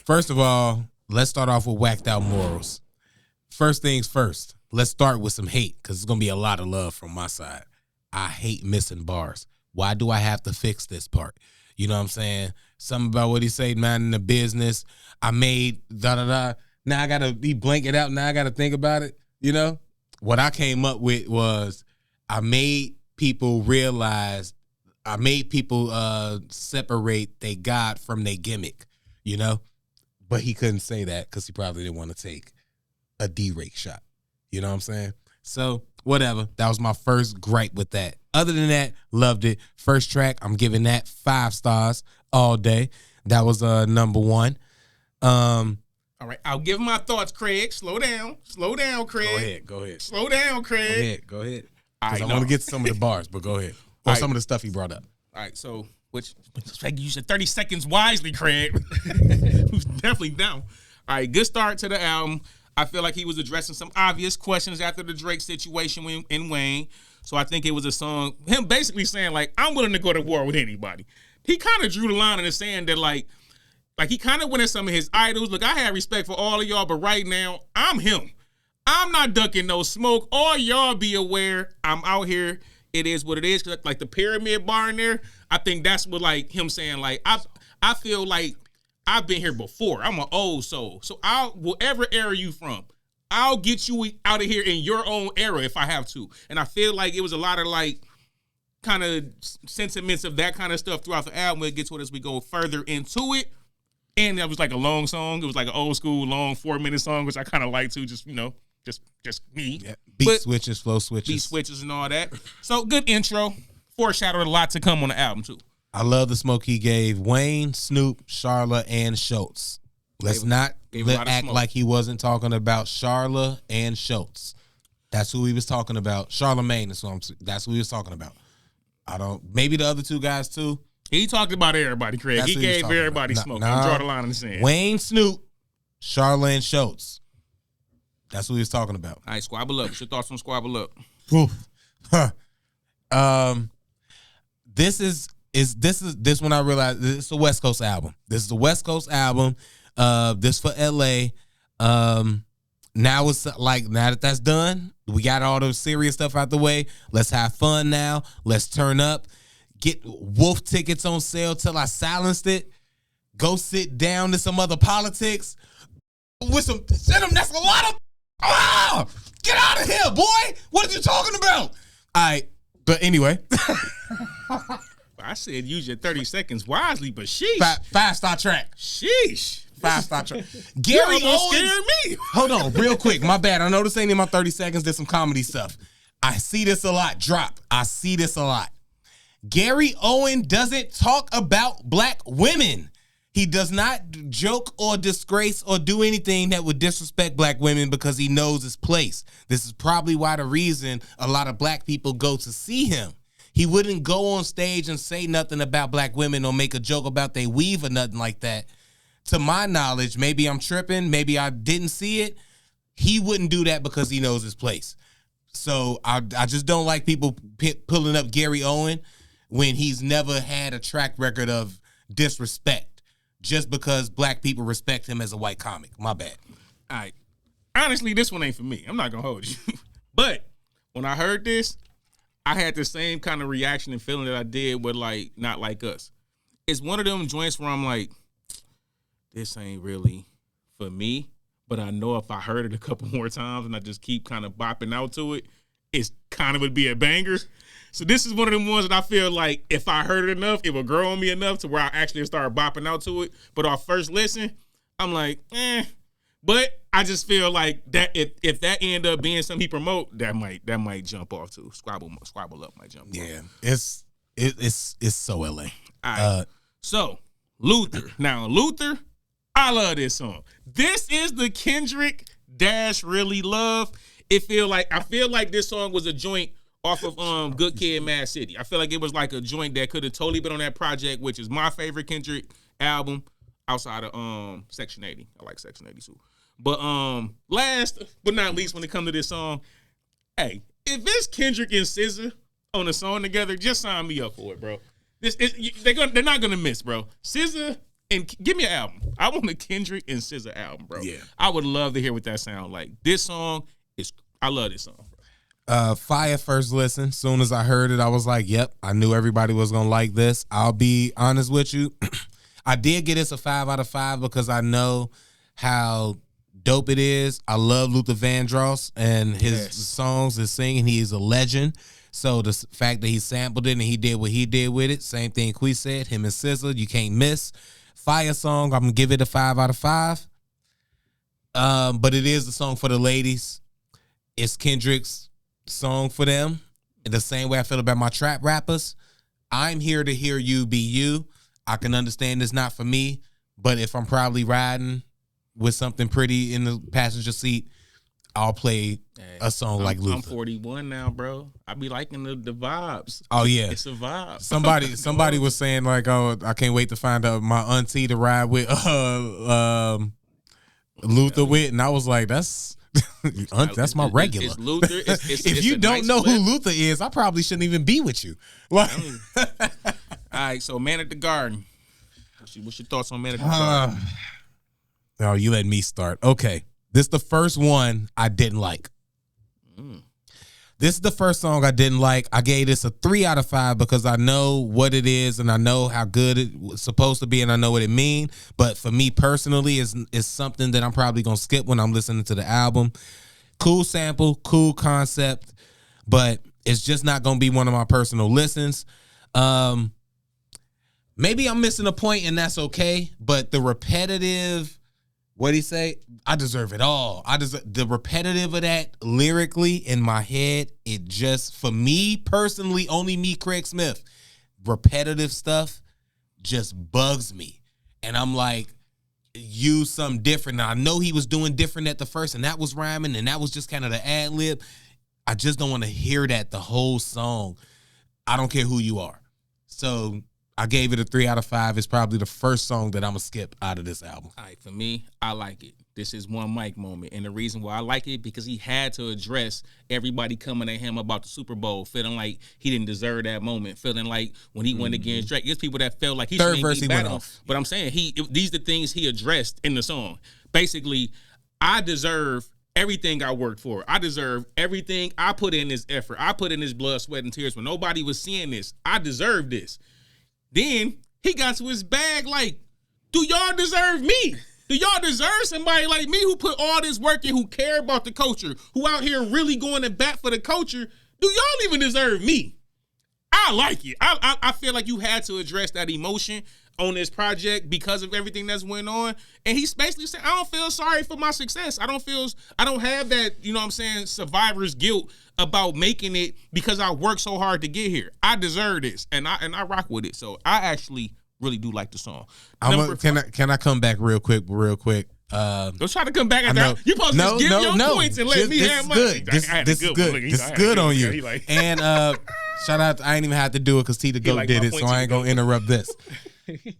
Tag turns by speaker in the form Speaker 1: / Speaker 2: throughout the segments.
Speaker 1: First of all, let's start off with whacked out morals. First things first, let's start with some hate because it's going to be a lot of love from my side. I hate missing bars. Why do I have to fix this part? You know what I'm saying? Something about what he said, man, in the business. I made da-da-da. Now I got to be blanking out. Now I got to think about it. You know? What I came up with was I made people realize, I made people separate their God from their gimmick, you know? But he couldn't say that because he probably didn't want to take a D-rake shot. You know what I'm saying? So, whatever. That was my first gripe with that. Other than that, loved it. First track, I'm giving that 5 stars all day. That was number 1.
Speaker 2: All right, I'll give my thoughts, Craig. Slow down, Craig.
Speaker 1: Go ahead.
Speaker 2: Slow down, Craig.
Speaker 1: Go ahead.
Speaker 2: I
Speaker 1: want to get to some of the bars, but go ahead. Or some of the stuff he brought up.
Speaker 2: All right, so which you said 30 seconds wisely, Craig. Who's definitely down. All right, good start to the album. I feel like he was addressing some obvious questions after the Drake situation in Wayne. So I think it was a song, him basically saying, like, I'm willing to go to war with anybody. He kind of drew the line in the sand that, like he kind of went at some of his idols. Look, I have respect for all of y'all, but right now, I'm him. I'm not ducking no smoke. All y'all be aware, I'm out here. It is what it is. Like the pyramid bar in there, I think that's what, like, him saying, like, I feel like I've been here before. I'm an old soul. So whatever era you from, I'll get you out of here in your own era if I have to. And I feel like it was a lot of, like, kind of sentiments of that kind of stuff throughout the album. We'll get to it as we go further into it. And that was like a long song. It was like an old school, long 4-minute song, which I kind of like too, just, you know, just me. Yeah.
Speaker 1: Beat switches, flow switches.
Speaker 2: Beat switches and all that. So good intro. Foreshadowed a lot to come on the album too.
Speaker 1: I love the smoke he gave Wayne, Snoop, Charla, and Schultz. Let's not act like he wasn't talking about Charla and Schultz. That's who he was talking about. Charlemagne is that's who he was talking about. Maybe the other two guys too.
Speaker 2: He talked about everybody, Craig. He gave everybody smoke. I'm draw the line in the sand.
Speaker 1: Wayne, Snoop, Charla, and Schultz. That's who he was talking about.
Speaker 2: All right, squabble up. What's your thoughts on squabble up?
Speaker 1: This when I realized this is a West Coast album. This is a West Coast album. This for LA. Now it's like, now that that's done, we got all the serious stuff out the way. Let's have fun now. Let's turn up. Get Wolf tickets on sale till I silenced it. Go sit down to some other politics. With some, that's a lot of, get out of here, boy. What are you talking about? All right, but anyway.
Speaker 2: I said use your 30 seconds wisely, but sheesh.
Speaker 1: 5-star track.
Speaker 2: Sheesh.
Speaker 1: 5-star track. Gary Owens.
Speaker 2: Scared me.
Speaker 1: Hold on, real quick. My bad. I know this ain't in my 30 seconds. There's some comedy stuff. I see this a lot. I see this a lot. Gary Owen doesn't talk about black women. He does not joke or disgrace or do anything that would disrespect black women because he knows his place. This is probably why the reason a lot of black people go to see him. He wouldn't go on stage and say nothing about black women or make a joke about they weave or nothing like that. To my knowledge, maybe I'm tripping, maybe I didn't see it. He wouldn't do that because he knows his place. So I just don't like people pulling up Gary Owen when he's never had a track record of disrespect just because black people respect him as a white comic. My bad.
Speaker 2: All right. Honestly, this one ain't for me. I'm not going to hold you. But when I heard this, I had the same kind of reaction and feeling that I did with, like, Not Like Us. It's one of them joints where I'm like, this ain't really for me. But I know if I heard it a couple more times and I just keep kind of bopping out to it, it's kind of would be a banger. So this is one of them ones that I feel like if I heard it enough, it would grow on me enough to where I actually start bopping out to it. But our first listen, I'm like, But I just feel like that if that end up being something he promote, that might jump off too. Squabble up might jump off.
Speaker 1: Yeah, it's so LA.
Speaker 2: All right. So Luther. Now Luther, I love this song. This is the Kendrick Really Love. I feel like this song was a joint off of Good Kid, Mad City. I feel like it was like a joint that could have totally been on that project, which is my favorite Kendrick album outside of Section 80. I like Section 82. But last but not least, when it comes to this song, hey, if it's Kendrick and SZA on a song together, just sign me up for it, bro. They're not gonna miss, bro. SZA And give me an album. I want a Kendrick and SZA album, bro.
Speaker 1: Yeah.
Speaker 2: I would love to hear what that sound like. This song is, I love this song.
Speaker 1: Fire first listen. Soon as I heard it, I was like, yep, I knew everybody was going to like this. I'll be honest with you. I did get this a 5 out of 5 because I know how dope it is. I love Luther Vandross and his songs, his singing. He is a legend. So the fact that he sampled it and he did what he did with it, same thing Quis said, him and SZA, you can't miss. Fire song, I'm going to give it a 5 out of 5. But it is the song for the ladies. It's Kendrick's song for them. In the same way I feel about my trap rappers. I'm here to hear you be you. I can understand it's not for me, but if I'm probably riding with something pretty in the passenger seat, I'll play a song like Luther.
Speaker 2: I'm 41 now, bro. I be liking the vibes.
Speaker 1: Oh yeah,
Speaker 2: it's a vibe.
Speaker 1: Somebody was saying like, oh, I can't wait to find out my auntie to ride with Luther with, and I was like, that's my regular.
Speaker 2: It's Luther.
Speaker 1: If you don't know who Luther is, I probably shouldn't even be with you. Like,
Speaker 2: all right, so Man at the Garden. What's your thoughts on Man at the Garden?
Speaker 1: Oh, you let me start. Okay. This is the first one I didn't like. This is the first song I didn't like. I gave this a 3 out of 5 because I know what it is and I know how good it's supposed to be and I know what it means. But for me personally, it's something that I'm probably going to skip when I'm listening to the album. Cool sample, cool concept, but it's just not going to be one of my personal listens. Maybe I'm missing a point and that's okay, but the repetitive... What'd he say? I deserve it all. I deserve the repetitive of that lyrically in my head. It just, for me personally, only me, Craig Smith, repetitive stuff just bugs me. And I'm like, use something different. Now, I know he was doing different at the first, and that was rhyming, and that was just kind of the ad lib. I just don't want to hear that the whole song. I don't care who you are. So I gave it a 3 out of 5. It's probably the first song that I'm going to skip out of this album.
Speaker 2: All right, for me, I like it. This is one mic moment. And the reason why I like it, because he had to address everybody coming at him about the Super Bowl, feeling like he didn't deserve that moment, feeling like when he went against Drake, there's people that felt like he
Speaker 1: Third
Speaker 2: shouldn't
Speaker 1: verse
Speaker 2: be
Speaker 1: he went
Speaker 2: battling.
Speaker 1: off.
Speaker 2: But I'm saying these are the things he addressed in the song. Basically, I deserve everything I worked for. I deserve everything I put in this effort. I put in this blood, sweat, and tears when nobody was seeing this. I deserve this. Then he got to his bag like, do y'all deserve me? Do y'all deserve somebody like me who put all this work in, who care about the culture, who out here really going to bat for the culture? Do y'all even deserve me? I like it. I feel like you had to address that emotion on this project because of everything that's went on. And he's basically saying, I don't feel sorry for my success. I don't have that, you know what I'm saying, survivor's guilt about making it because I worked so hard to get here. I deserve this. And I rock with it. So I actually really do like the song.
Speaker 1: Can I come back real quick?
Speaker 2: Don't try to come back at that. You supposed to just give your points and let me have mine.
Speaker 1: This is good. This is good on you. And shout out, I ain't even have to do it because T the Goat did it, so I ain't going to interrupt this.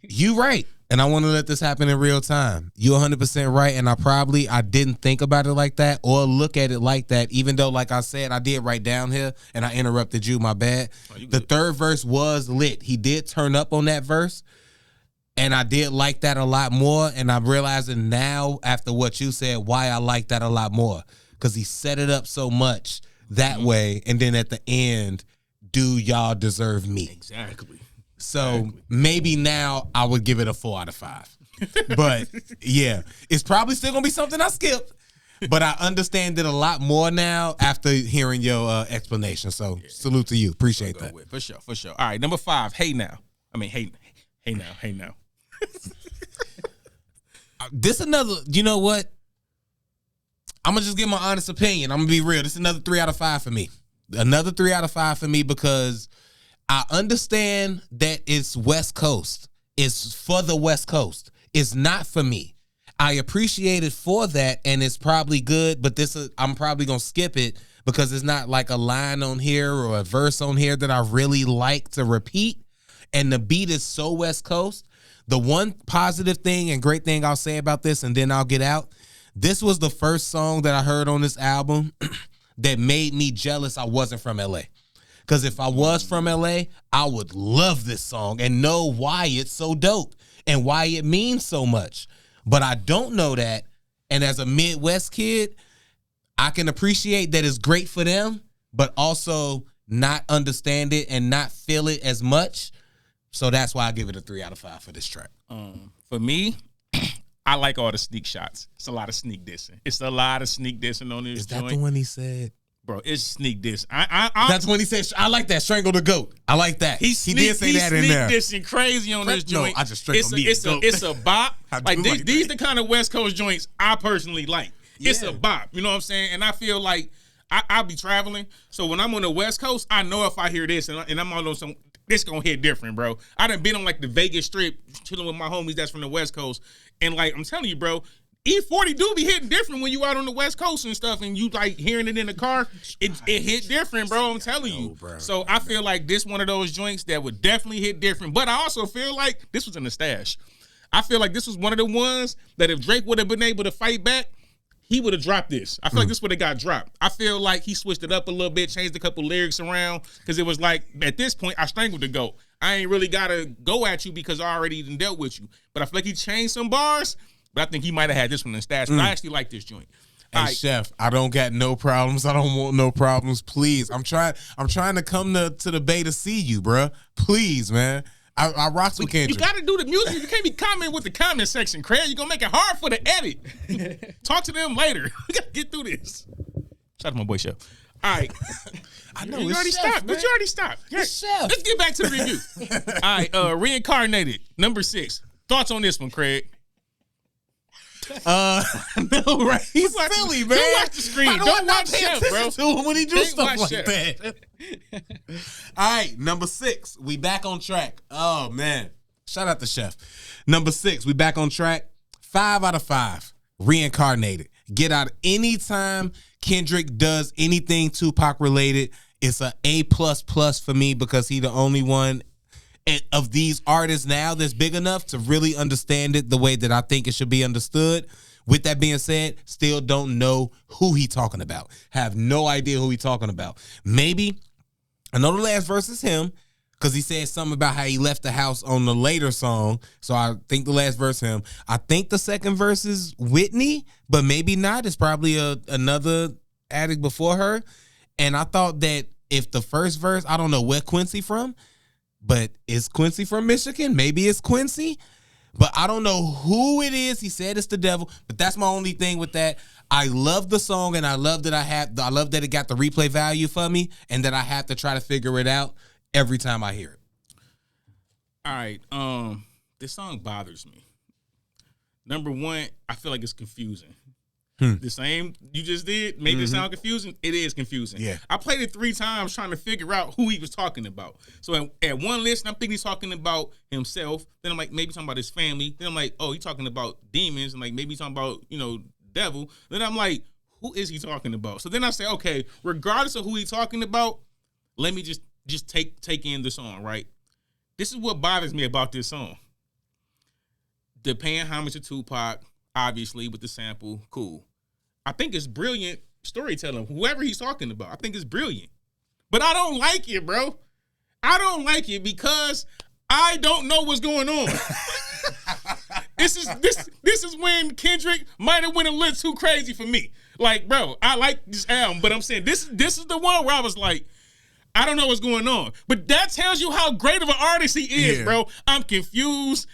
Speaker 1: You right. And I want to let this happen in real time. You 100% right. And I didn't think about it like that or look at it like that, even though, like I said, I did write down here and I interrupted you. My bad. The third verse was lit. He did turn up on that verse. And I did like that a lot more. And I'm realizing now, after what you said, why I like that a lot more. Because he set it up so much that way. And then at the end, do y'all deserve me?
Speaker 2: Exactly.
Speaker 1: So maybe now I would give it a 4 out of 5. But yeah, it's probably still going to be something I skip. But I understand it a lot more now after hearing your explanation. So salute to you. Appreciate that.
Speaker 2: For sure. All right, number 5, Hey Now. Hey Now.
Speaker 1: This another, you know what? I'm going to just give my honest opinion. I'm going to be real. This is another 3 out of 5 for me. Another 3 out of 5 for me because I understand that it's West Coast. It's for the West Coast. It's not for me. I appreciate it for that, and it's probably good, but I'm probably going to skip it because it's not like a line on here or a verse on here that I really like to repeat, and the beat is so West Coast. The one positive thing and great thing I'll say about this, and then I'll get out, this was the first song that I heard on this album that made me jealous I wasn't from L.A. Because if I was from L.A., I would love this song and know why it's so dope. and why it means so much. But I don't know that. And as a Midwest kid, I can appreciate that it's great for them, but also not understand it and not feel it as much. So that's why I give it a 3 out of 5 for this track.
Speaker 2: For me, I like all the sneak shots. It's a lot of sneak dissing. It's a lot of sneak dissing on this joint.
Speaker 1: Is that the one he said?
Speaker 2: Bro, it's sneak diss.
Speaker 1: That's when he said, I like that, strangle the goat. I like that. He did say that in there.
Speaker 2: He's sneak dissing crazy on this joint.
Speaker 1: No, I just strangled me a goat.
Speaker 2: It's a bop. Like these the kind of West Coast joints I personally like.
Speaker 1: Yeah.
Speaker 2: It's a bop. You know what I'm saying? And I feel like I'll be traveling. So when I'm on the West Coast, I know if I hear this and I'm on some, this gonna hit different, bro. I done been on like the Vegas Strip chilling with my homies that's from the West Coast. And like, I'm telling you, bro, E40 do be hitting different when you out on the West Coast and stuff, and you like hearing it in the car. It hit different, bro. I'm telling you. So I feel like this one of those joints that would definitely hit different. But I also feel like this was in the stash. I feel like this was one of the ones that if Drake would have been able to fight back, he would have dropped this. I feel like this would have got dropped. I feel like he switched it up a little bit, changed a couple lyrics around, because it was like, at this point, I strangled the goat. I ain't really got to go at you because I already done dealt with you. But I feel like he changed some bars. But I think he might have had this one in the stash. But I actually like this joint.
Speaker 1: Hey, Chef, I don't got no problems. I don't want no problems. Please. I'm trying to come to the Bay to see you, bruh. Please, man. I rock with Kendrick.
Speaker 2: You got to do the music. You can't be commenting with the comment section, Craig. You're going to make it hard for the edit. Talk to them later. We got to get through this. Shout out to my boy, Chef. All right.
Speaker 1: I know
Speaker 2: you already
Speaker 1: Chef,
Speaker 2: stopped,
Speaker 1: man.
Speaker 2: but you already stopped.
Speaker 1: Chef.
Speaker 2: Let's get back to the review. All right, reincarnated, number 6. Thoughts on this one, Craig?
Speaker 1: No, right? He's silly, man.
Speaker 2: Don't watch the screen. Don't watch Chef, bro.
Speaker 1: To him when he do stuff like
Speaker 2: Chef.
Speaker 1: that. All right, number 6. We back on track. Oh man, shout out to Chef. Number 6. We back on track. 5 out of 5. Reincarnated. Get out anytime Kendrick does anything Tupac related. It's a A++ for me because he the only one of these artists now that's big enough to really understand it the way that I think it should be understood. With that being said, still don't know who he talking about. Have no idea who he talking about. Maybe, I know the last verse is him because he said something about how he left the house on the later song. So I think the last verse him. I think the second verse is Whitney, but maybe not. It's probably another addict before her. And I thought that if the first verse, I don't know where Quincy from, but is Quincy from Michigan? Maybe it's Quincy, but I don't know who it is. He said it's the devil, but that's my only thing with that. I love the song, and I love that I love that it got the replay value for me, and that I have to try to figure it out every time I hear it.
Speaker 2: All right, this song bothers me. Number 1, I feel like it's confusing. The same you just did, maybe it sound confusing. It is confusing.
Speaker 1: Yeah.
Speaker 2: I played it 3 times trying to figure out who he was talking about. So at one listen, I'm thinking he's talking about himself. Then I'm like, maybe talking about his family. Then I'm like, oh, he's talking about demons. And like, maybe he's talking about, devil. Then I'm like, who is he talking about? So then I say, okay, regardless of who he's talking about, let me just take in the song, right? This is what bothers me about this song. The paying homage to Tupac, obviously, with the sample, cool. I think it's brilliant storytelling. Whoever he's talking about, I think it's brilliant. But I don't like it, bro. I don't like it because I don't know what's going on. This is when Kendrick might have went a little too crazy for me. Like, bro, I like this album, but I'm saying this is the one where I was like, I don't know what's going on. But that tells you how great of an artist he is, bro. I'm confused.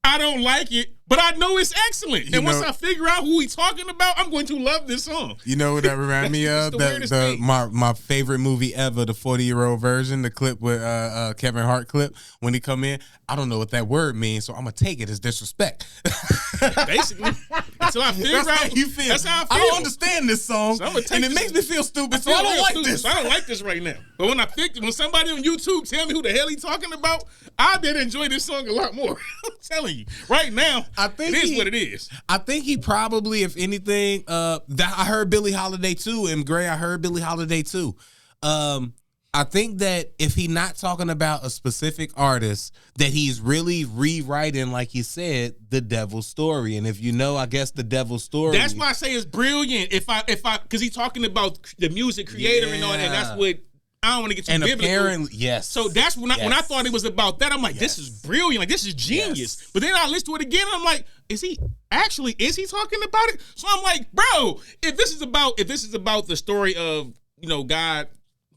Speaker 2: I don't like it, but I know it's excellent. And once I figure out who he's talking about, I'm going to love this song.
Speaker 1: You know what that reminded me of? My favorite movie ever, the 40-year-old version, the clip with Kevin Hart clip when he come in. I don't know what that word means, so I'm gonna take it as disrespect.
Speaker 2: Basically, until I figure out
Speaker 1: how you feel.
Speaker 2: That's how I feel.
Speaker 1: I don't understand this song,
Speaker 2: so
Speaker 1: and it makes me feel stupid. So I don't like this.
Speaker 2: So I don't like this right now. But when somebody on YouTube tell me who the hell he's talking about, I did enjoy this song a lot more. I'm telling you, right now, it is what it is.
Speaker 1: I think he probably, if anything, that I heard Billie Holiday too, and Gray, I heard Billie Holiday too. I think that if he not talking about a specific artist, that he's really rewriting, like he said, the devil's story. And if you know, I guess the devil's story.
Speaker 2: That's why I say it's brilliant. Because he's talking about the music creator and all that. That's what I don't want to get too
Speaker 1: and
Speaker 2: biblical.
Speaker 1: apparently, yes.
Speaker 2: So that's when I thought it was about that. I'm like, this is brilliant. Like, this is genius.
Speaker 1: Yes.
Speaker 2: But then I listened to it again, and I'm like, is he talking about it? So I'm like, bro, if this is about the story of, you know, God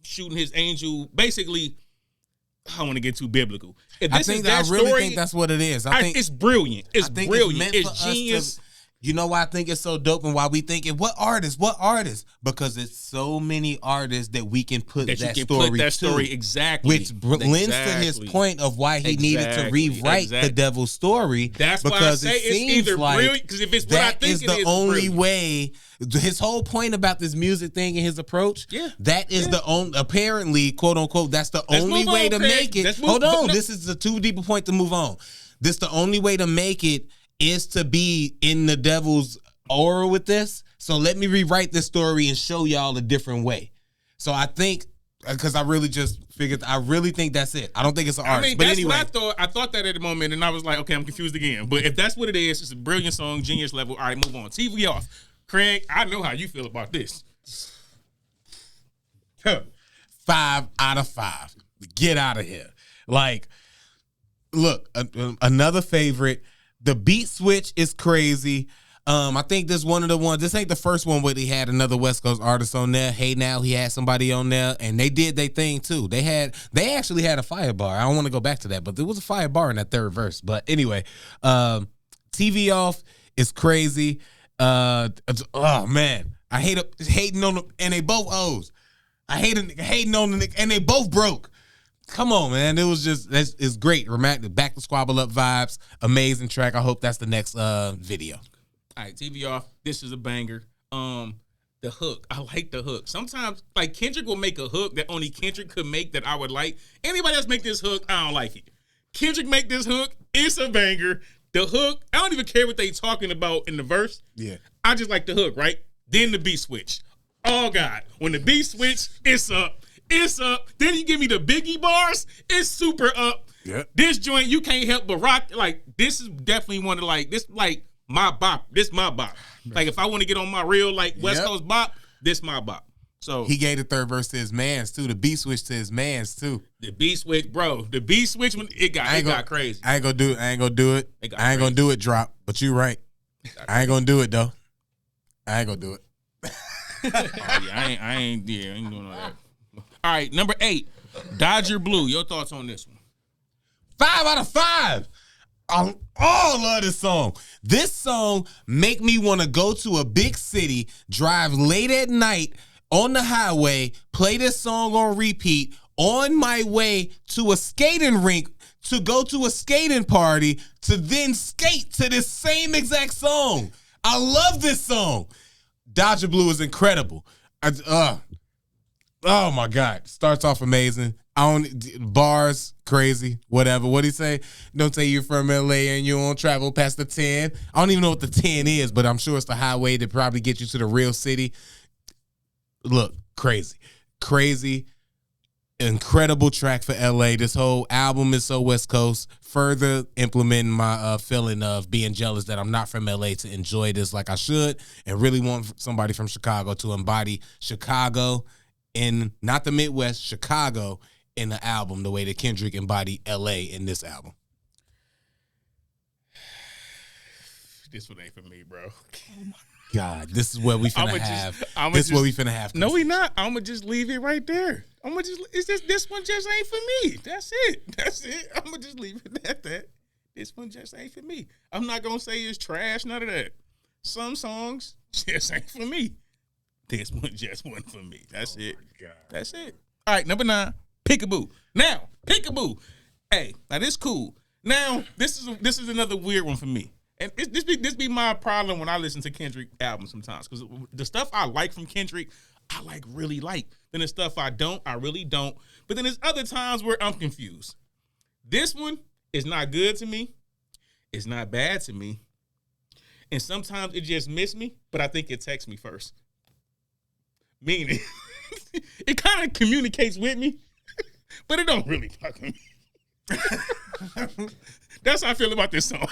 Speaker 2: shooting his angel, basically, I don't want to get too biblical. If this
Speaker 1: I
Speaker 2: is that
Speaker 1: really
Speaker 2: story,
Speaker 1: think that's what it is. I think
Speaker 2: it's brilliant. It's brilliant.
Speaker 1: It's
Speaker 2: It's genius.
Speaker 1: You know why I think it's so dope and why we think it? What artists? Because it's so many artists that we can put that story
Speaker 2: exactly.
Speaker 1: Which lends to his point of why he needed to rewrite the devil's story.
Speaker 2: That's
Speaker 1: because
Speaker 2: why I say it's either brilliant, because if it's what I think it is,
Speaker 1: the only way. His whole point about this music thing and his approach, that is the only, apparently, quote unquote, that's the only way to make it. Hold on, this is a too deep a point to move on. This the only way to make it is to be in the devil's aura with this. So let me rewrite this story and show y'all a different way. So I think, because I really think that's it. I don't think it's an artist. But
Speaker 2: that's
Speaker 1: anyway.
Speaker 2: what I thought that at the moment, and I was like, okay, I'm confused again. But if that's what it is, it's a brilliant song, genius level. All right, move on. TV off. Craig, I know how you feel about this.
Speaker 1: 5 out of 5. Get out of here. Like, look, another favorite. The beat switch is crazy. I think this one of the ones. This ain't the first one where he had another West Coast artist on there. Hey Now, he had somebody on there, and they did their thing too. They actually had a fire bar. I don't want to go back to that, but there was a fire bar in that third verse. But anyway, TV off is crazy. Oh man, I hate hating on them, and they both O's. I hate hating on them, and they both broke. Come on, man. It was just, it's great. Romantic, back to squabble up vibes. Amazing track. I hope that's the next video.
Speaker 2: All right, TV off. This is a banger. The hook. I like the hook. Sometimes, like, Kendrick will make a hook that only Kendrick could make that I would like. Anybody else make this hook, I don't like it. Kendrick make this hook, it's a banger. The hook, I don't even care what they talking about in the verse.
Speaker 1: Yeah.
Speaker 2: I just like the hook, right? Then the beat switch. Oh, God. When the beat switch, it's up. It's up. Then you give me the Biggie bars. It's super up.
Speaker 1: Yep.
Speaker 2: This joint, you can't help but rock. Like, this is definitely one of, like, this, like, my bop. This my bop. Like, if I want to get on my real, like, West Coast bop, this my bop. So
Speaker 1: he gave the third verse to his mans, too. The beat switch to his mans, too.
Speaker 2: The beat switch, bro. The beat switch, when it got crazy.
Speaker 1: I ain't gonna do it. I ain't gonna do it, drop. But you right. I ain't gonna do it, though. I ain't gonna do it.
Speaker 2: I ain't doing all that. All right, number 8, Dodger Blue. Your thoughts on this one?
Speaker 1: 5 out of 5. I love this song. This song make me want to go to a big city, drive late at night on the highway, play this song on repeat on my way to a skating rink to go to a skating party to then skate to this same exact song. I love this song. Dodger Blue is incredible. Oh my God. Starts off amazing. Bars, crazy, whatever. What'd he say? Don't say you're from LA and you won't travel past the 10. I don't even know what the 10 is, but I'm sure it's the highway that probably gets you to the real city. Look, crazy. Crazy. Incredible track for LA. This whole album is so West Coast. Further implementing my feeling of being jealous that I'm not from LA to enjoy this like I should, and really want somebody from Chicago to embody Chicago in, not the Midwest, Chicago in the album the way that Kendrick embodied LA in this album.
Speaker 2: This one ain't for me, bro.
Speaker 1: Oh my God, this is where we finna have.
Speaker 2: No, we not. I'm gonna just leave it right there. This one just ain't for me. That's it. I'm gonna just leave it at that. This one just ain't for me. I'm not gonna say it's trash, none of that. Some songs just ain't for me. This one just wasn't for me. That's it. That's it. All right, number 9, Peekaboo. Now, Peekaboo. Hey, now this cool. Now, this is another weird one for me. And this be my problem when I listen to Kendrick albums sometimes. Because the stuff I like from Kendrick, I really like. Then the stuff I don't, I really don't. But then there's other times where I'm confused. This one is not good to me. It's not bad to me. And sometimes it just missed me, but I think it texts me first. Meaning, it kind of communicates with me, but it don't really fuck with me. That's how I feel about this song.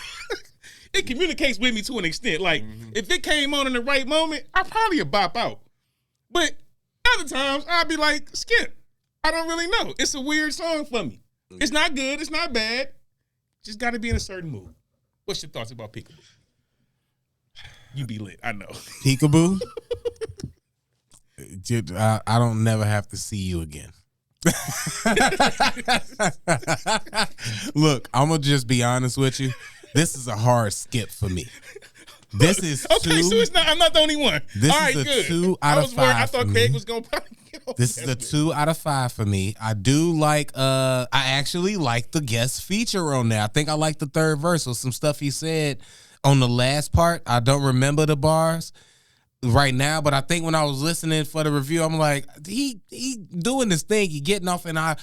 Speaker 2: It communicates with me to an extent. Like, if it came on in the right moment, I'd probably bop out. But other times, I'd be like, skip. I don't really know. It's a weird song for me. It's not good. It's not bad. Just got to be in a certain mood. What's your thoughts about Peekaboo? You be lit. I know.
Speaker 1: Peekaboo? I don't never have to see you again. Look, I'm going to just be honest with you. This is a hard skip for me. This is
Speaker 2: okay, so it's not. I'm not the only one.
Speaker 1: This
Speaker 2: All right,
Speaker 1: is a
Speaker 2: good.
Speaker 1: 2 out of 5.
Speaker 2: I thought Craig was gonna.
Speaker 1: This is a 2 out of 5 for me. I do like. I actually like the guest feature on there. I think I like the third verse or some stuff he said on the last part. I don't remember the bars right now, but I think when I was listening for the review, I'm like, he doing this thing. He getting off, and I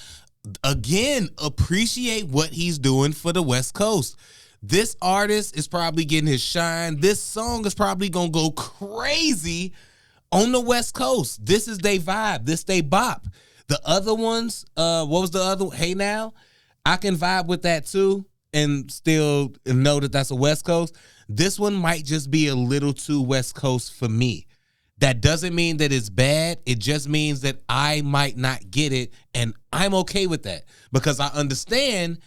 Speaker 1: again appreciate what he's doing for the West Coast. This artist is probably getting his shine. This song is probably going to go crazy on the West Coast. This is they vibe. This they bop. The other ones, what was the other? Hey Now? I can vibe with that too and still know that that's a West Coast. This one might just be a little too West Coast for me. That doesn't mean that it's bad. It just means that I might not get it, and I'm okay with that because I understand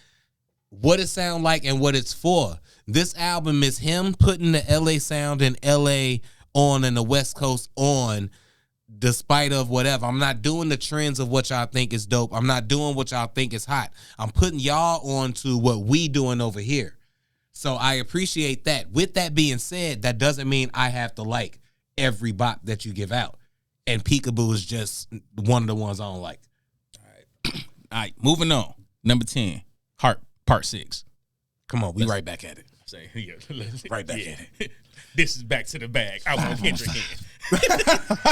Speaker 1: what it sounds like and what it's for. This album is him putting the LA sound in LA on and the West Coast on, despite of whatever. I'm not doing the trends of what y'all think is dope. I'm not doing what y'all think is hot. I'm putting y'all on to what we doing over here. So I appreciate that. With that being said, that doesn't mean I have to like every bop that you give out. And Peekaboo is just one of the ones I don't like.
Speaker 2: All right, moving on. Number 10, Heart. Part 6.
Speaker 1: Come on, we right back at it.
Speaker 2: Say, yeah,
Speaker 1: right back at it.
Speaker 2: This is back to the bag. I want Kendrick in.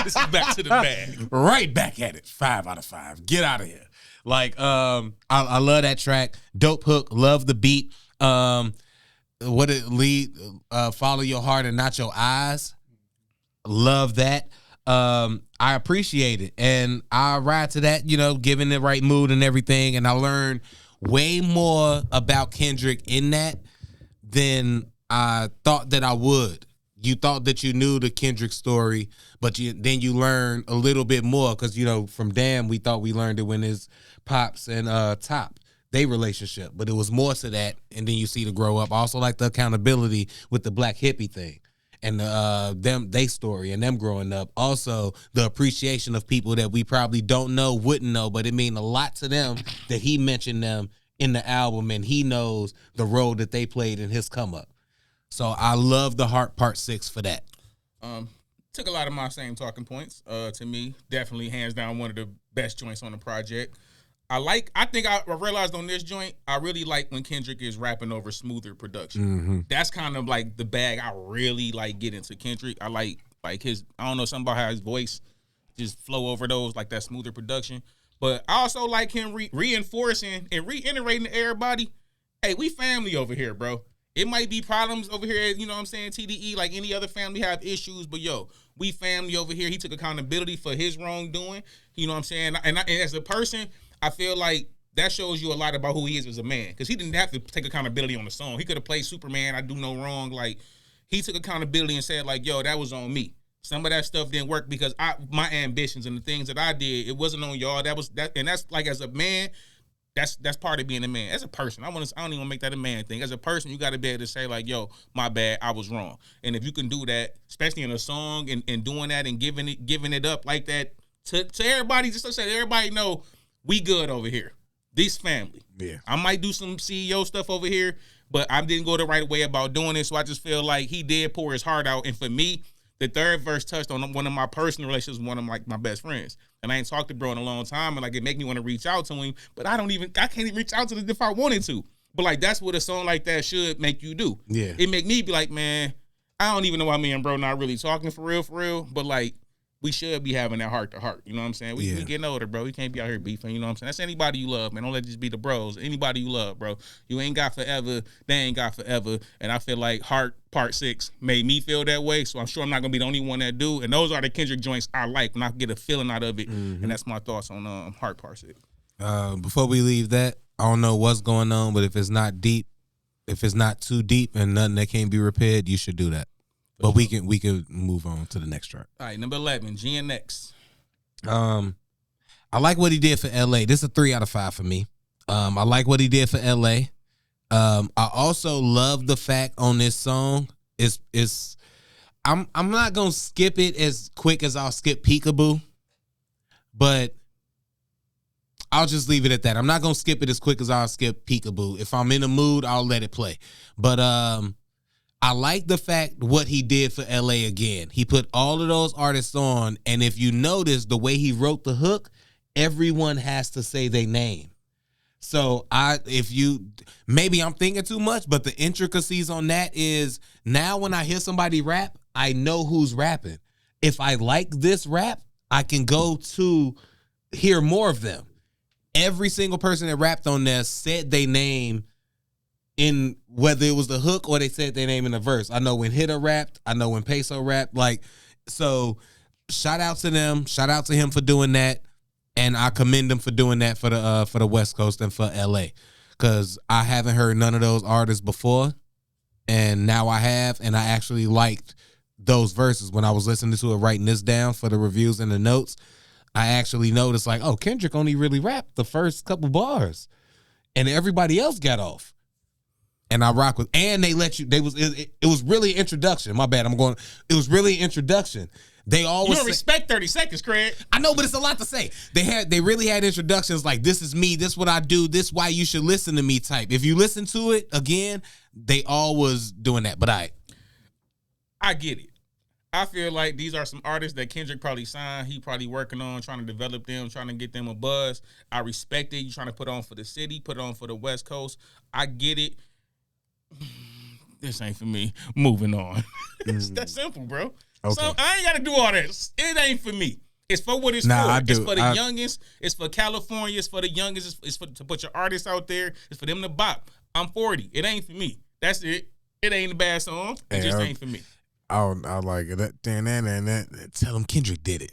Speaker 2: This is back to the bag.
Speaker 1: Right back at it. 5 out of 5. Get out of here. Like, I love that track. Dope hook. Love the beat. What it lead? Follow your heart and not your eyes. Love that. I appreciate it, and I ride to that. You know, giving the right mood and everything, and I learned way more about Kendrick in that than I thought that I would. You thought that you knew the Kendrick story, but then you learn a little bit more because, you know, from Damn, we thought we learned it when his Pops and Top, they relationship. But it was more to that, and then you see the grow up. I also like the accountability with the black hippie thing and they story and them growing up. Also, the appreciation of people that we probably don't know, wouldn't know, but it mean a lot to them that he mentioned them in the album, and he knows the role that they played in his come up. So I love the Heart Part 6 for that.
Speaker 2: Took a lot of my same talking points. To me, definitely hands down one of the best joints on the project. I think I realized on this joint, I really like when Kendrick is rapping over smoother production.
Speaker 1: Mm-hmm.
Speaker 2: That's kind of like the bag I really like get into Kendrick. I like his, I don't know, something about how his voice just flow over those, like that smoother production. But I also like him reinforcing and reiterating to everybody, hey, we family over here, bro. It might be problems over here, you know what I'm saying, TDE, like any other family have issues, but yo, we family over here. He took accountability for his wrongdoing, you know what I'm saying? And as a person, I feel like that shows you a lot about who he is as a man, because he didn't have to take accountability on the song. He could have played Superman, I do no wrong. Like, he took accountability and said, like, yo, that was on me. Some of that stuff didn't work because my ambitions and the things that I did, it wasn't on y'all. And that's like, as a man, that's part of being a man. As a person, I don't even want to make that a man thing. As a person, you got to be able to say, like, yo, my bad, I was wrong. And if you can do that, especially in a song and doing that and giving it up like that to everybody, just to say everybody know we good over here. This family.
Speaker 1: Yeah. I
Speaker 2: might do some CEO stuff over here, but I didn't go the right way about doing it. So I just feel like he did pour his heart out. And for me, the third verse touched on one of my personal relationships with one of my best friends. And I ain't talked to bro in a long time. And like, it make me want to reach out to him, but I can't even reach out to him if I wanted to. But like, that's what a song like that should make you do.
Speaker 1: Yeah.
Speaker 2: It make me be like, man, I don't even know why me and bro not really talking for real. But like, we should be having that heart to heart. You know what I'm saying? We getting older, bro. We can't be out here beefing. You know what I'm saying? That's anybody you love, man. Don't let it just be the bros. Anybody you love, bro. You ain't got forever. They ain't got forever. And I feel like Heart Part 6 made me feel that way. So I'm sure I'm not going to be the only one that do. And those are the Kendrick joints I like when I get a feeling out of it. Mm-hmm. And that's my thoughts on Heart Part 6.
Speaker 1: Before we leave that, I don't know what's going on, but if it's not deep, if it's not too deep and nothing that can't be repaired, you should do that. But we can move on to the next track.
Speaker 2: All right, number 11, GNX.
Speaker 1: I like what he did for LA. This is a 3 out of 5 for me. I like what he did for LA. I also love the fact on this song is I'm not gonna skip it as quick as I'll skip Peekaboo, but I'll just leave it at that. I'm not gonna skip it as quick as I'll skip Peekaboo. If I'm in a mood, I'll let it play. But I like the fact what he did for LA again. He put all of those artists on, and if you notice the way he wrote the hook, everyone has to say their name. So maybe I'm thinking too much, but the intricacies on that is now when I hear somebody rap, I know who's rapping. If I like this rap, I can go to hear more of them. Every single person that rapped on there said their name in whether it was the hook or they said their name in the verse. I know when Hitta rapped. I know when Peysoh rapped. So shout out to them. Shout out to him for doing that. And I commend him for doing that for the West Coast and for LA. Because I haven't heard none of those artists before. And now I have. And I actually liked those verses. When I was listening to it, writing this down for the reviews and the notes, I actually noticed Kendrick only really rapped the first couple bars. And everybody else got off. And I rock with, and they let you. It was really introduction. My bad. It was really introduction. They always
Speaker 2: you don't respect 30 seconds, Craig.
Speaker 1: I know, but it's a lot to say. They really had introductions like this is me, this what I do, this why you should listen to me type. If you listen to it again, they all was doing that. But
Speaker 2: I get it. I feel like these are some artists that Kendrick probably signed. He probably working on trying to develop them, trying to get them a buzz. I respect it. You trying to put on for the city, put on for the West Coast. I get it. This ain't for me. Moving on. It's that simple, bro. Okay. So I ain't got to do all this. It ain't for me. It's for what it's for. It's for the youngest. It's for California. It's for the youngest. It's for to put your artists out there. It's for them to bop. I'm 40. It ain't for me. That's it. It ain't a bad song. It just ain't for me.
Speaker 3: I like it.
Speaker 1: Tell him Kendrick did it.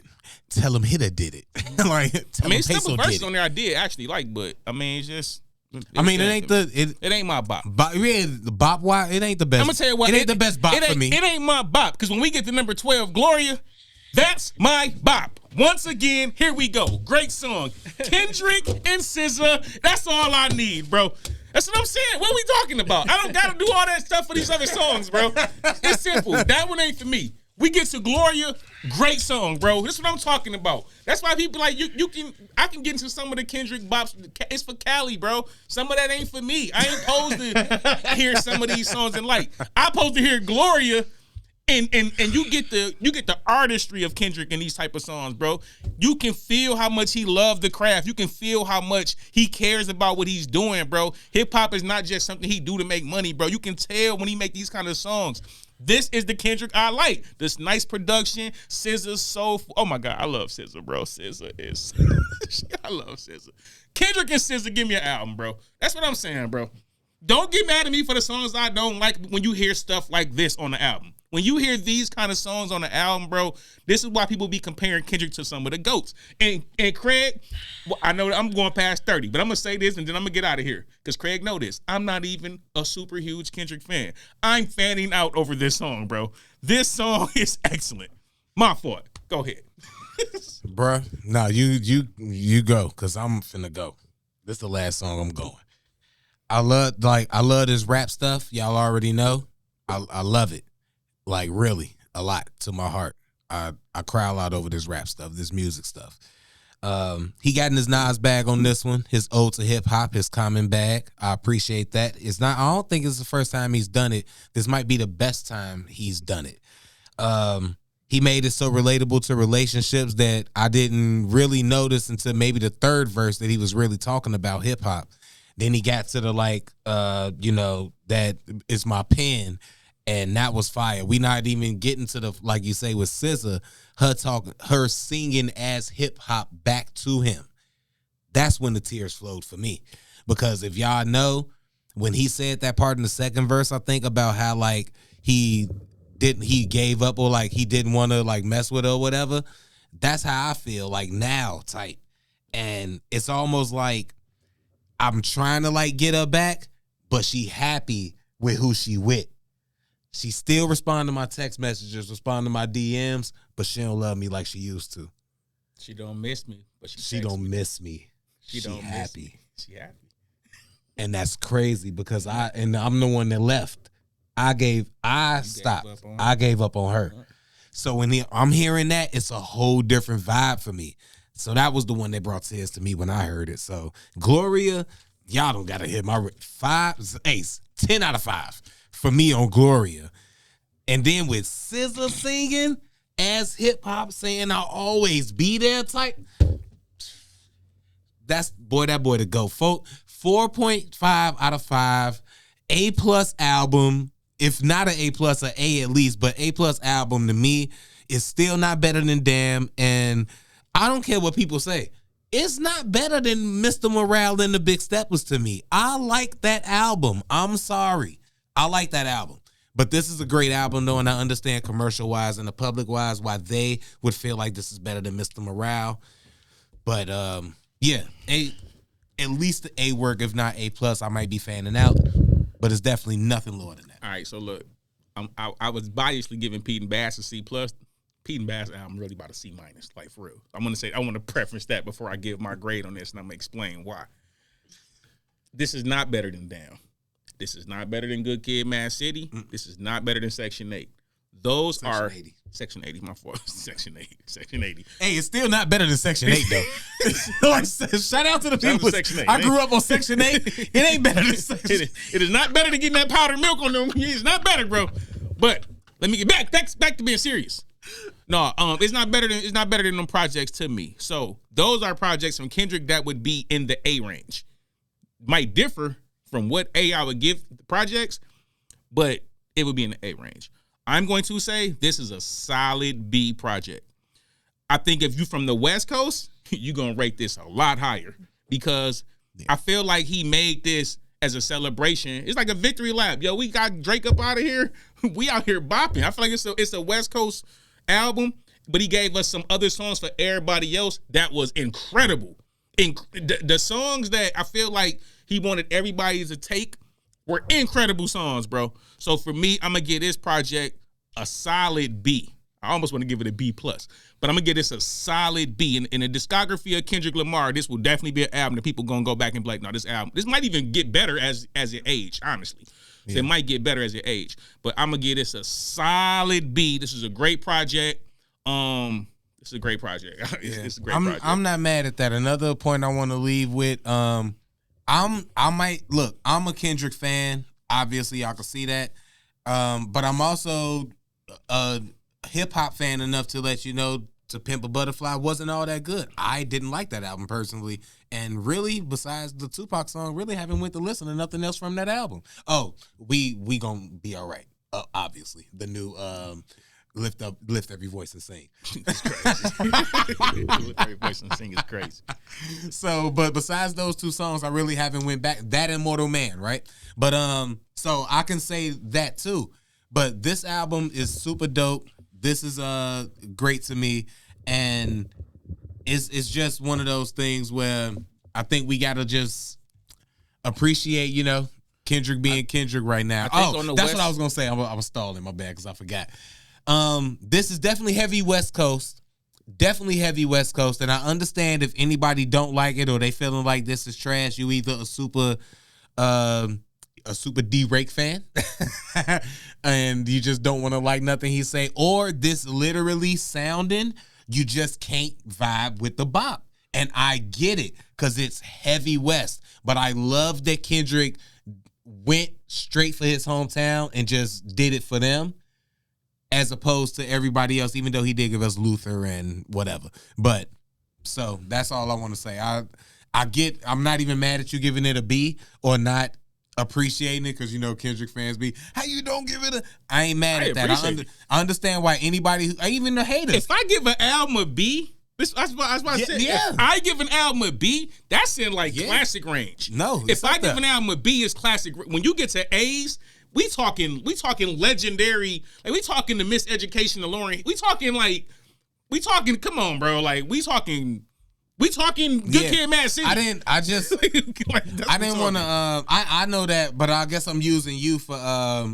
Speaker 1: Tell him Hitta did it.
Speaker 2: It's couple verses on there I did actually like, but it's just.
Speaker 1: It ain't
Speaker 2: my bop.
Speaker 1: The bop. Why it ain't the best?
Speaker 2: I'm gonna tell you what.
Speaker 1: It ain't the best bop for me.
Speaker 2: It ain't my bop because when we get to number 12, Gloria, that's my bop. Once again, here we go. Great song, Kendrick and SZA. That's all I need, bro. That's what I'm saying. What are we talking about? I don't gotta do all that stuff for these other songs, bro. It's simple. That one ain't for me. We get to Gloria, great song, bro. This is what I'm talking about. That's why people I can get into some of the Kendrick bops. It's for Cali, bro. Some of that ain't for me. I ain't supposed to hear some of these songs and like. I'm supposed to hear Gloria and you get the artistry of Kendrick in these type of songs, bro. You can feel how much he loved the craft. You can feel how much he cares about what he's doing, bro. Hip hop is not just something he do to make money, bro. You can tell when he make these kind of songs. This is the Kendrick I like. This nice production, SZA's soulful. Oh my God, I love SZA, bro. SZA is, I love SZA. Kendrick and SZA, give me an album, bro. That's what I'm saying, bro. Don't get mad at me for the songs I don't like when you hear stuff like this on the album. When you hear these kind of songs on the album, bro, this is why people be comparing Kendrick to some of the GOATs. And Craig, well, I know I'm going past 30, but I'm going to say this and then I'm going to get out of here. Because Craig know this. I'm not even a super huge Kendrick fan. I'm fanning out over this song, bro. This song is excellent. My fault. Go ahead.
Speaker 1: Bruh, no, you go, because I'm finna go. This is the last song I'm going. I love this rap stuff. Y'all already know. I love it. Like, really, a lot to my heart. I cry a lot over this rap stuff, this music stuff. He got in his Nas bag on this one, his ode to hip hop, his common bag. I appreciate that. I don't think it's the first time he's done it. This might be the best time he's done it. He made it so relatable to relationships that I didn't really notice until maybe the third verse that he was really talking about hip hop. Then he got to the that is my pen. And that was fire. We not even getting to the, like you say, with SZA, her singing as hip hop back to him. That's when the tears flowed for me. Because if y'all know, when he said that part in the second verse, I think about how he gave up or he didn't want to mess with her or whatever. That's how I feel now type. And it's almost like I'm trying to get her back, but she happy with who she with. She still respond to my text messages, respond to my DMs, but she don't love me like she used to.
Speaker 2: She don't miss me, but
Speaker 1: She don't miss me. She
Speaker 2: don't
Speaker 1: happy.
Speaker 2: miss me. She happy.
Speaker 1: And that's crazy because I'm the one that left. I stopped. I gave up on her. So when I'm hearing that, it's a whole different vibe for me. So that was the one that brought tears to me when I heard it. So Gloria, y'all don't gotta hit my 10 out of 5 for me on Gloria. And then with SZA singing as hip hop saying I'll always be there type. That boy to go. 4.5 out of 5. A+ album. If not an A+, an A at least, but A+ album to me is still not better than Damn. And I don't care what people say. It's not better than Mr. Morale and the Big Steppers to me. I like that album. I'm sorry. I like that album. But this is a great album, though, and I understand commercial-wise and the public-wise why they would feel like this is better than Mr. Morale. But, yeah, at least the A work, if not A+, I might be fanning out. But it's definitely nothing lower than that.
Speaker 2: All right, so look, I was biasly giving Pete and Bass a C+. Pete and Bass album really about a C-, like for real. I want to preference that before I give my grade on this, and I'm going to explain why. This is not better than Damn. This is not better than Good Kid, Mad City. This is not better than Section 8. Those
Speaker 1: Section
Speaker 2: are
Speaker 1: 80.
Speaker 2: Section 80, my fault. Section 80.
Speaker 1: Hey, it's still not better than Section 8, though. Like, shout out to the people.
Speaker 2: Section 8.
Speaker 1: I grew up on Section 8. It ain't better than Section 8.
Speaker 2: It is not better than getting that powdered milk on them. It's not better, bro. But let me get back to being serious. No, it's not better than them projects to me. So those are projects from Kendrick that would be in the A range. Might differ from what A I would give the projects, but it would be in the A range. I'm going to say this is a solid B project. I think if you from the West Coast, you're going to rate this a lot higher because I feel like he made this as a celebration. It's like a victory lap. Yo, we got Drake up out of here. We out here bopping. I feel like it's a West Coast album, but he gave us some other songs for everybody else that was incredible. The songs that I feel like he wanted everybody to take were incredible songs, bro. So for me, I'm going to give this project a solid B. I almost want to give it a B+, but I'm going to give this a solid B. In the discography of Kendrick Lamar, this will definitely be an album that people going to go back and be like, no, this might even get better as it age, honestly. Yeah. So it might get better as it age. But I'm going to give this a solid B. This is a great project. It's a great project. It's a great project.
Speaker 1: I'm not mad at that. Another point I want to leave with, I'm a Kendrick fan. Obviously, y'all can see that. But I'm also a hip hop fan enough to let you know To Pimp a Butterfly wasn't all that good. I didn't like that album personally. And really, besides the Tupac song, really haven't went to listen to nothing else from that album. Oh, we gonna be all right. Obviously. The new Lift Every Voice and Sing.
Speaker 2: It's crazy. Lift Every Voice and Sing is crazy.
Speaker 1: So, but besides those two songs, I really haven't went back. That and Mortal Man, right? But so I can say that too. But this album is super dope. This is great to me, and it's just one of those things where I think we gotta just appreciate, Kendrick being Kendrick right now. That's what I was gonna say. I was stalling my bad because I forgot. This is definitely heavy West Coast. Definitely heavy West Coast. And I understand if anybody don't like it or they feeling like this is trash, you either a super D-Rake fan and you just don't want to like nothing he say, or this literally sounding, you just can't vibe with the bop. And I get it because it's heavy West. But I love that Kendrick went straight for his hometown and just did it for them, as opposed to everybody else, even though he did give us Luther and whatever. But so that's all I want to say. I'm not even mad at you giving it a B or not appreciating it because Kendrick fans be, how you don't give it I ain't mad at that. I understand why anybody, even the haters.
Speaker 2: If I give an album a B, that's what I said. Yeah. If I give an album a B, that's in classic range.
Speaker 1: No,
Speaker 2: if I give an album a B, it's classic. When you get to A's, we talking legendary. Like we talking the Miseducation of Lauren. We talking. Come on, bro. Like we talking We talking Good Kid, Mad City.
Speaker 1: I didn't want to. I know that, but I guess I'm using you for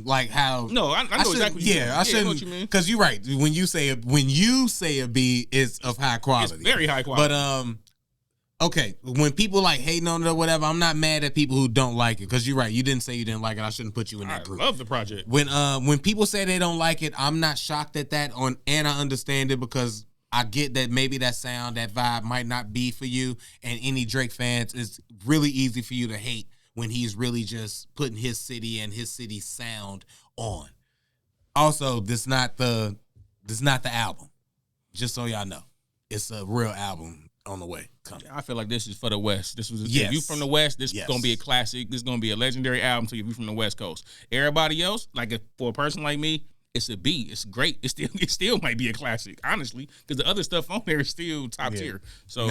Speaker 1: like how.
Speaker 2: No, I know exactly.
Speaker 1: Yeah, I shouldn't. Because you're right. When you say a beat is of high quality,
Speaker 2: it's very high quality.
Speaker 1: But okay, when people like hating on it or whatever, I'm not mad at people who don't like it. Because you're right. You didn't say you didn't like it. I shouldn't put you in that group.
Speaker 2: I love the project.
Speaker 1: When people say they don't like it, I'm not shocked at that. And I understand it because I get that maybe that sound, that vibe might not be for you. And any Drake fans, it's really easy for you to hate when he's really just putting his city and his city's sound on. Also, this not the album. Just so y'all know, it's a real album on the way coming.
Speaker 2: I feel like this is for the West. If you from the West, this is gonna be a classic. This is gonna be a legendary album to you if you from the West Coast. Everybody else, for a person like me, it's a B. It's great. It still might be a classic, honestly, because the other stuff on there is still top tier. So